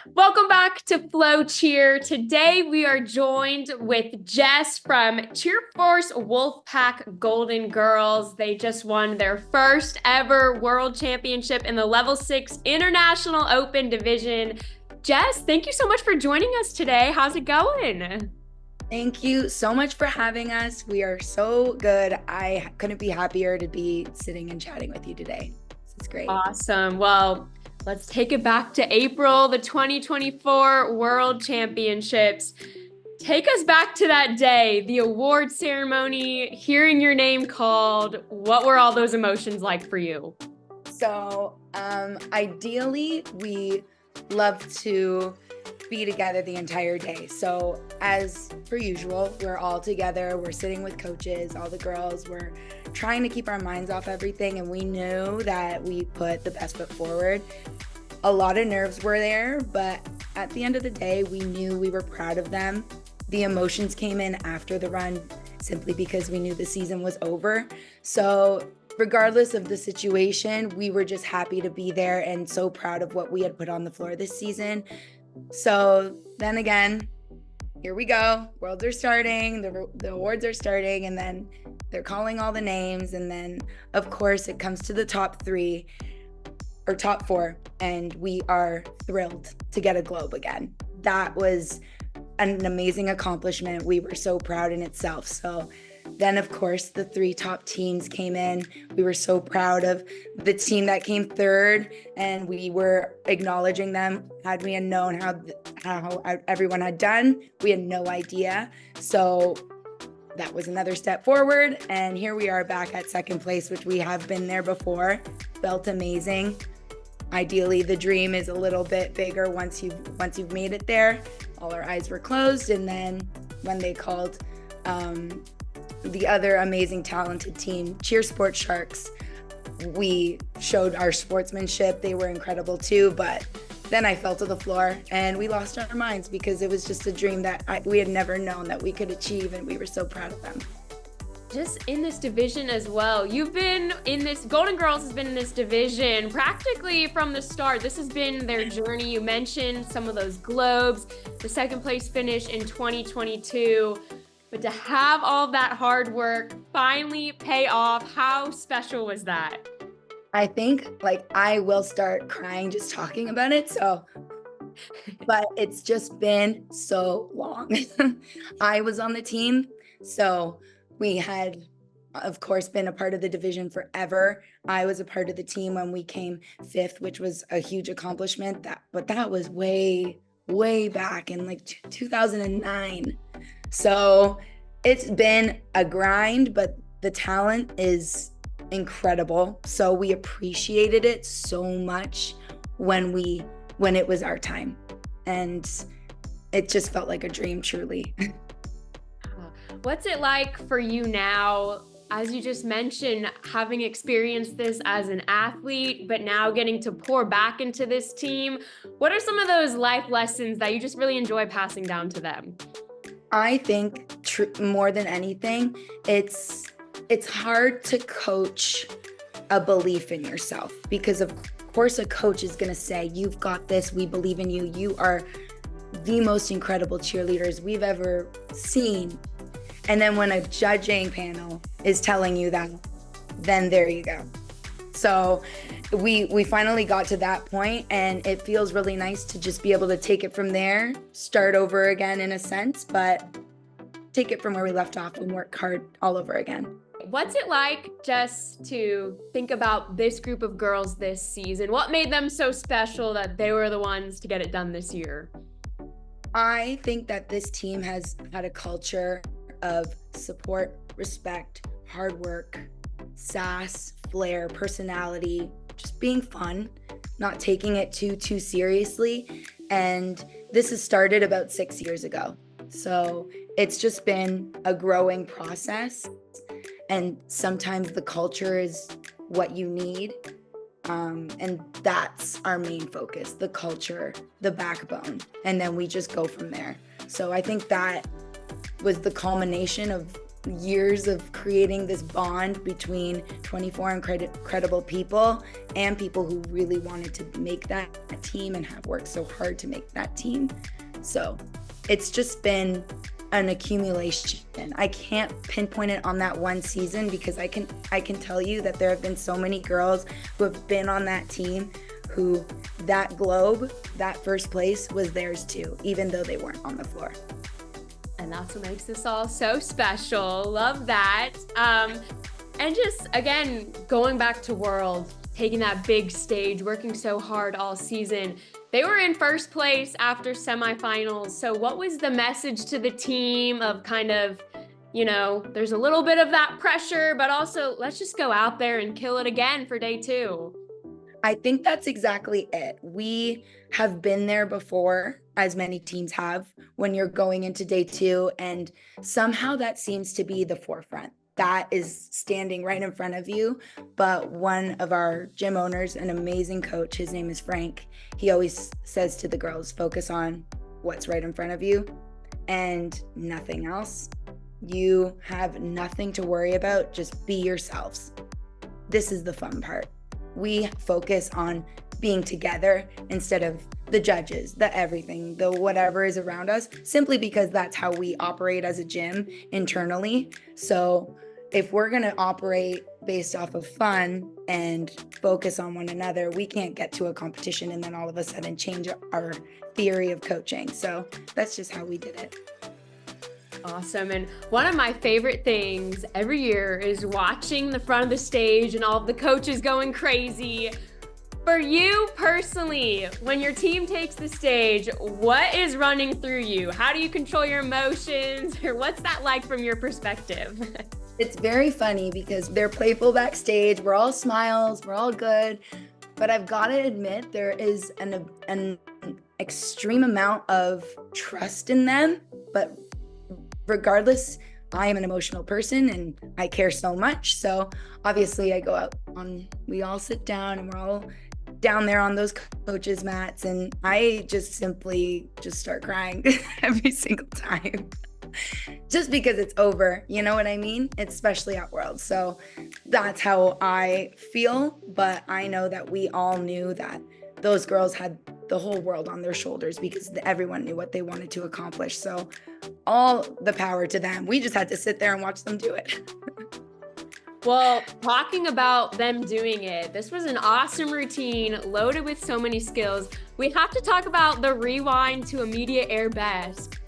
Welcome back to FloCheer. Today we are joined with Jess from CheerForce Wolfpack Golden Girls. They just won their first ever world championship in the Level 6 International Open division. Jess, thank you so much for joining us today. How's it going? Thank you so much for having us. We are so good. I couldn't be happier to be sitting and chatting with you today. This is great. Awesome. Well, let's take it back to April, the 2024 World Championships. Take us back to that day, the award ceremony, hearing your name called. What were all those emotions like for you? So, ideally, we love to be together the entire day. So, as per usual, we're all together. We're sitting with coaches, all the girls. We're trying to keep our minds off everything, and we knew that we put the best foot forward. A lot of nerves were there, but at the end of the day, we knew we were proud of them. The emotions came in after the run simply because we knew the season was over. So regardless of the situation, we were just happy to be there and so proud of what we had put on the floor this season. So then again, here we go. Worlds are starting, the awards are starting, and then they're calling all the names. And then, of course, it comes to the top three or top four, and we are thrilled to get a globe again. That was an amazing accomplishment. We were so proud in itself. So then, of course, the three top teams came in. We were so proud of the team that came third, and we were acknowledging them. Had we known how everyone had done, we had no idea. So that was another step forward, and here we are back at second place, which we have been there before. Felt amazing. Ideally, the dream is a little bit bigger once you've made it there. All our eyes were closed, and then when they called the other amazing, talented team, CheerSports Sharks, we showed our sportsmanship. They were incredible too, but then I fell to the floor and we lost our minds because it was just a dream that we had never known that we could achieve, and we were so proud of them. Just in this division as well. You've been in this, Golden Girls has been in this division practically from the start. This has been their journey. You mentioned some of those globes, the second place finish in 2022. But to have all that hard work finally pay off, how special was that? I think I will start crying just talking about it. So, but it's just been so long. I was on the team, so we had, of course, been a part of the division forever. I was a part of the team when we came fifth, which was a huge accomplishment. But that was way, way back in 2009. So it's been a grind, but the talent is incredible. So we appreciated it so much when it was our time. And it just felt like a dream, truly. What's it like for you now, as you just mentioned, having experienced this as an athlete, but now getting to pour back into this team? What are some of those life lessons that you just really enjoy passing down to them? I think more than anything, it's hard to coach a belief in yourself, because of course a coach is going to say, you've got this, we believe in you, you are the most incredible cheerleaders we've ever seen. And then when a judging panel is telling you that, then there you go. So we finally got to that point, and it feels really nice to just be able to take it from there, start over again in a sense, but take it from where we left off and work hard all over again. What's it like just to think about this group of girls this season? What made them so special that they were the ones to get it done this year? I think that this team has had a culture of support, respect, hard work, sass, flair, personality, just being fun, not taking it too seriously. And this has started about 6 years ago. So it's just been a growing process. And sometimes the culture is what you need. And that's our main focus, the culture, the backbone. And then we just go from there. So I think that was the culmination of years of creating this bond between 24 incredible people and people who really wanted to make that team and have worked so hard to make that team. So it's just been an accumulation. I can't pinpoint it on that one season because I can tell you that there have been so many girls who have been on that team who that globe, that first place was theirs too, even though they weren't on the floor. And that's what makes this all so special. Love that. And just, again, going back to World, taking that big stage, working so hard all season. They were in first place after semifinals. So what was the message to the team of kind of, you know, there's a little bit of that pressure, but also let's just go out there and kill it again for day 2? I think that's exactly it. We have been there before, as many teams have, when you're going into day 2, and somehow that seems to be the forefront. That is standing right in front of you. But one of our gym owners, an amazing coach, his name is Frank, he always says to the girls, focus on what's right in front of you and nothing else. You have nothing to worry about. Just be yourselves. This is the fun part. We focus on being together instead of the judges, the everything, the whatever is around us, simply because that's how we operate as a gym internally. So if we're going to operate based off of fun and focus on one another, we can't get to a competition and then all of a sudden change our theory of coaching. So that's just how we did it. Awesome. And one of my favorite things every year is watching the front of the stage and all of the coaches going crazy. For you personally, when your team takes the stage, what is running through you? How do you control your emotions? Or what's that like from your perspective? It's very funny because they're playful backstage. We're all smiles. We're all good. But I've got to admit, there is an extreme amount of trust in them. But regardless, I am an emotional person and I care so much. So obviously I go out we all sit down and we're all down there on those coaches' mats, and I just simply start crying every single time. Just because it's over, you know what I mean? Especially at Worlds. So that's how I feel, but I know that we all knew that those girls had the whole world on their shoulders because everyone knew what they wanted to accomplish. So all the power to them. We just had to sit there and watch them do it. Well, talking about them doing it, this was an awesome routine loaded with so many skills. We have to talk about the rewind to immediate air best.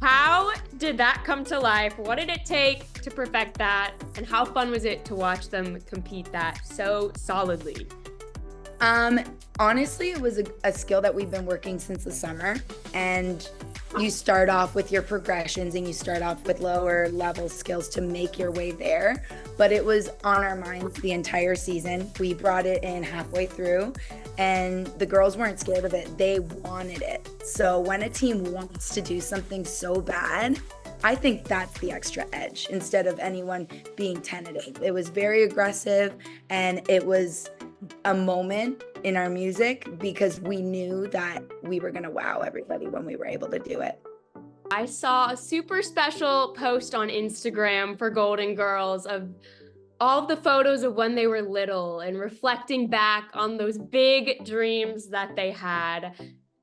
How did that come to life? What did it take to perfect that? And how fun was it to watch them compete that so solidly? Honestly, it was a skill that we've been working since the summer, and you start off with your progressions and you start off with lower level skills to make your way there. But it was on our minds the entire season. We brought it in halfway through and the girls weren't scared of it. They wanted it. So when a team wants to do something so bad, I think that's the extra edge instead of anyone being tentative. It was very aggressive, and it was a moment in our music because we knew that we were going to wow everybody when we were able to do it. I saw a super special post on Instagram for Golden Girls of all of the photos of when they were little and reflecting back on those big dreams that they had.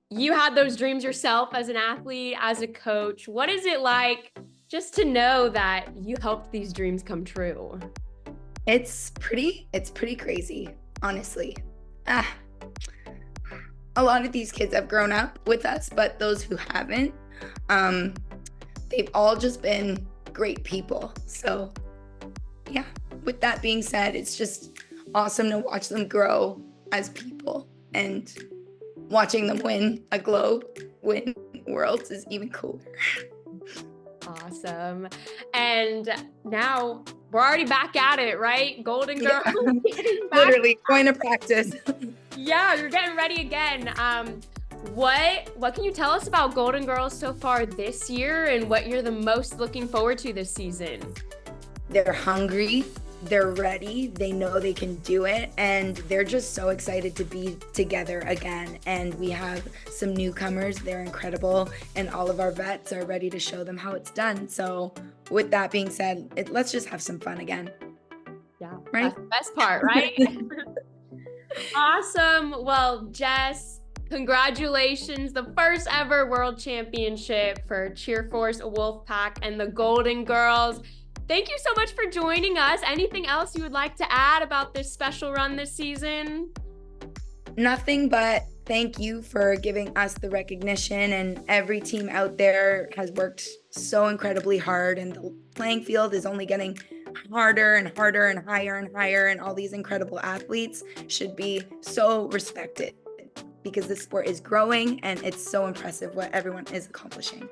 You had those dreams yourself as an athlete, as a coach. What is it like just to know that you helped these dreams come true? It's pretty crazy, honestly. A lot of these kids have grown up with us, but those who haven't, they've all just been great people. So yeah, with that being said, it's just awesome to watch them grow as people, and watching them win a globe, win Worlds is even cooler. Awesome. And now we're already back at it, right? Golden Girls. Yeah. Literally going to practice. Yeah, you're getting ready again. What can you tell us about Golden Girls so far this year and what you're the most looking forward to this season? They're hungry, they're ready, they know they can do it, and they're just so excited to be together again. And we have some newcomers, they're incredible, and all of our vets are ready to show them how it's done. So with that being said, let's just have some fun again. Yeah, right? that's the best part, right? Awesome. Well, Jess, congratulations. The first ever world championship for CheerForce Wolfpack and the Golden Girls. Thank you so much for joining us. Anything else you would like to add about this special run this season? Nothing but thank you for giving us the recognition, and every team out there has worked so incredibly hard, and the playing field is only getting harder and harder and higher, and all these incredible athletes should be so respected because this sport is growing and it's so impressive what everyone is accomplishing.